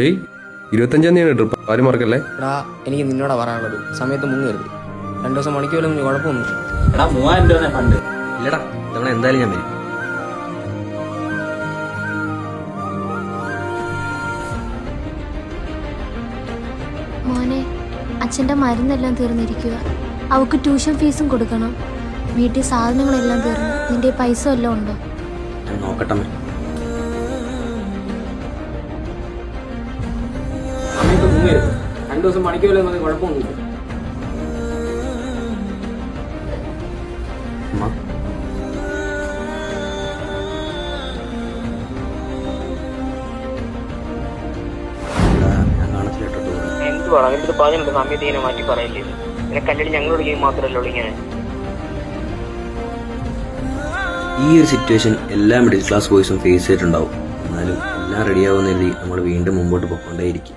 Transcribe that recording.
ഏയ് 25-ാം തീയതി ട്രിപ്പ്, ആരും മറക്കല്ലേ. എടാ എനിക്ക് നിന്നോടാ പറയാനുള്ളത്, സമയത്ത് മുങ്ങരുത്. 2 ദിവസം മണിക്കൂറൊന്നും കുഴപ്പമൊന്നും. എടാ 3000 രൂപ ഫണ്ട് ഇല്ലടാ, ഇതവണ എന്തായാലും ഞാൻ വരും. മോനെ, അച്ഛൻ്റെ മരുന്നെല്ലാം തീർന്നിരിക്കുക. അവൾക്ക് ട്യൂഷൻ ഫീസും കൊടുക്കണം. വീട്ടിൽ സാധനങ്ങളെല്ലാം തീർന്നു. നിന്റെ പൈസ വല്ലതും ഉണ്ടോ? ഞാൻ നോക്കട്ടെ. സമയത്ത് മുങ്ങരുത്. 2 ദിവസം മണിക്കൂറൊന്നും കുഴപ്പമൊന്നുമില്ല. അമ്മ, ഞാൻ കാണത്തില്ല കേട്ടോ. എന്തുവാണ് അവരുടെ പറഞ്ഞിട്ടുണ്ട്, സമയത്ത് ഇങ്ങനെ മാറ്റി പറയില്ലേ. പിന്നെ കല്യാണം ഞങ്ങളോട് ഗെയിം മാത്രമല്ലേ ഉള്ളൂ ഇങ്ങനെ. ഈ ഒരു സിറ്റുവേഷൻ എല്ലാ മിഡിൽ ക്ലാസ് ബോയ്സും ഫേസ് ചെയ്തിട്ടുണ്ടാവും. എന്നാലും എല്ലാം റെഡിയാവുന്ന രീതി നമ്മൾ വീണ്ടും മുമ്പോട്ട് പോയിക്കൊണ്ടേയിരിക്കും.